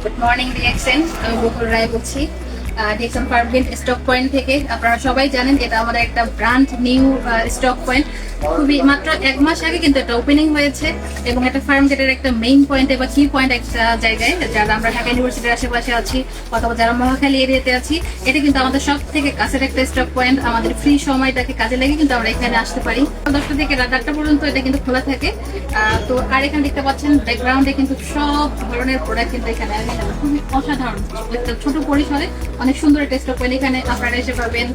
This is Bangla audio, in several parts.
গুড মর্নিং ডিএক্সএন, আমি বকুল রায় বলছি ডিএক্সএন ফার্মগেট স্টক পয়েন্ট থেকে। আপনারা সবাই জানেন এটা আমাদের একটা ব্র্যান্ড নিউ স্টক পয়েন্ট। খুবই মাত্র 1 মাস আগে কিন্তু এটা ওপেনিং হয়েছে এবং এটা ফার্মগেটের একটা মেইন পয়েন্টে বা কি পয়েন্ট একটা জায়গায়, যারা আমরা ঢাকা ইউনিভার্সিটির আশেপাশে আছি অথবা যারা মহাখালী এরিয়াতে আছি, এটা কিন্তু আমাদের সব থেকে কাছের একটা স্টক পয়েন্ট। আমাদের ফ্রি সময়টাকে কাজে লেগে কিন্তু আমরা এখানে আসতে পারি। 10টা থেকে রাত 8টা পর্যন্ত এটা কিন্তু খোলা থাকে। তো আর এখানে দেখতে পাচ্ছেন ব্যাকগ্রাউন্ডে কিন্তু সব ধরনের প্রোডাক্ট কিন্তু এখানে অ্যাভেলেবল। খুবই অসাধারণ একটা ছোট পরিসরে অনেক সুন্দর একটা স্টক পয়েন্ট। এখানে আপনারা এসে পাবেন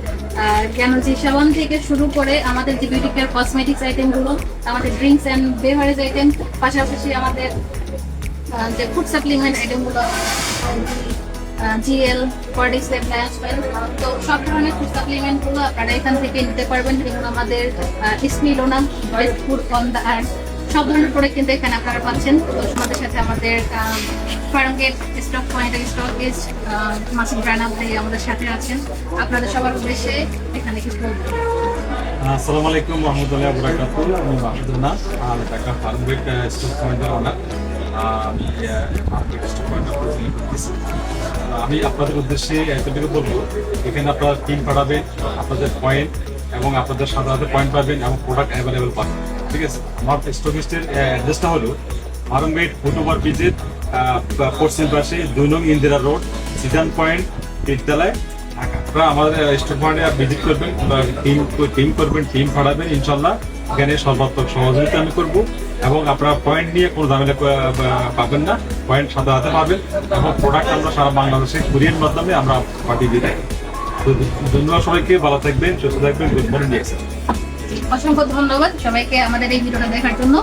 জ্ঞানজি সাবান থেকে শুরু করে আমাদের যে বিউটি কেয়ার কসমেটিক্স আইটেমগুলো, আমাদের ড্রিঙ্কস অ্যান্ড বেভারেজ আইটেম, পাশাপাশি আমাদের যে ফুড সাপ্লিমেন্ট আইটেমগুলো, জিএল, কর্ডিসেপ, ন্যাচমেল, তো সব ধরনের ফুড সাপ্লিমেন্টগুলো আপনারা এখান থেকে নিতে পারবেন। এবং আমাদের স্মিলোনা, ফুড অন দ্য আর্থ, সব ধরনের প্রোডাক্ট কিন্তু এখানে আপনারা পাচ্ছেন। তো আমাদের সাথে আমাদের ফার্মগেট স্টক পয়েন্টের স্টকেজ মাসুদ রানা ভাই আমাদের সাথে আছেন। আপনাদের সবার উদ্দেশ্যে এখানে কিছু বলবেন। আসসালামু আলাইকুম রহমতুল্লাহ বরাকাতুহু। আমি মাহমুদুল্লাহ, ঢাকা ফার্মগেট স্টক পয়েন্টের ওনার। আমি ফার্মগেট স্টক পয়েন্টের পরিচালনা করতেছি। আমি আপনাদের উদ্দেশ্যে এতটুকু বলবো, এখানে আপনারা টিম পাঠাবেন, আপনাদের পয়েন্ট এবং আপনাদের সাধারণত পয়েন্ট পাবেন এবং প্রোডাক্ট অ্যাভেলেবেল পাবেন। ঠিক আছে, আমার স্টকিস্টের অ্যাড্রেসটা হলো ফার্মগেট ফুটওভার ব্রিজের পশ্চিম পাশে 2 নং ইন্দিরা রোড, সিজান পয়েন্ট, বিদ্যালয়, ঢাকা। আপনারা আমাদের স্টক পয়েন্টে ভিজিট করবেন, টিম করবেন, টিম পাঠাবেন। ইনশাল্লাহ এখানে সর্বাত্মক সহযোগিতা আমি করবো এবং আপনারা পয়েন্ট নিয়ে কোনো ঝামেলা পাবেন না। পয়েন্ট সাথে হাতে পাবেন এবং প্রোডাক্ট আমরা সারা বাংলাদেশে কুরিয়ার মাধ্যমে আমরা পাঠিয়ে দিয়ে থাকি। তো ধন্যবাদ সবাইকে, ভালো থাকবেন, সুস্থ থাকবেন। Good morning DXN. অসংখ্য ধন্যবাদ সবাইকে আমাদের এই ভিডিওটা দেখার জন্য।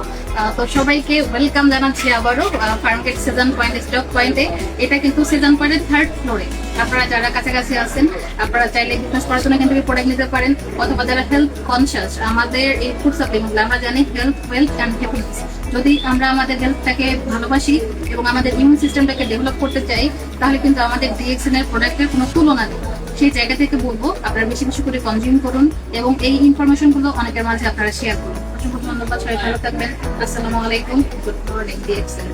তো সবাইকে ওয়েলকাম জানাচ্ছি আবারও ফার্মগেট সিজন পয়েন্ট স্টক পয়েন্টে। এটা কিন্তু সিজন পয়েন্টের 3rd ফ্লোরে। আপনারা যারা কাছাকাছি আছেন, আপনারা চাইলে বিজনেস করার জন্য এখান থেকে প্রোডাক্ট নিতে পারেন, অথবা যারা হেলথ কনসিয়াস, আমাদের এই ফুড সাপ্লিমেন্টগুলো আমরা জানি হেলথ, ওয়েলথ অ্যান্ড হ্যাপিনেস। যদি আমরা আমাদের হেলথটাকে ভালোবাসি এবং আমাদের ইমিউন সিস্টেমটাকে ডেভেলপ করতে চাই, তাহলে কিন্তু আমাদের ডিএক্সএন এর প্রোডাক্টের কোনো তুলনা নেই। সেই জায়গা থেকে বলবো আপনারা বেশি বেশি করে কনজিউম করুন এবং এই ইনফরমেশনগুলো অনেকের মাঝে আপনারা শেয়ার করুন। অসংখ্য ধন্যবাদ, সবাই ভালো থাকবেন। আসসালামু আলাইকুম, গুড মর্নিং ডিএক্সএন।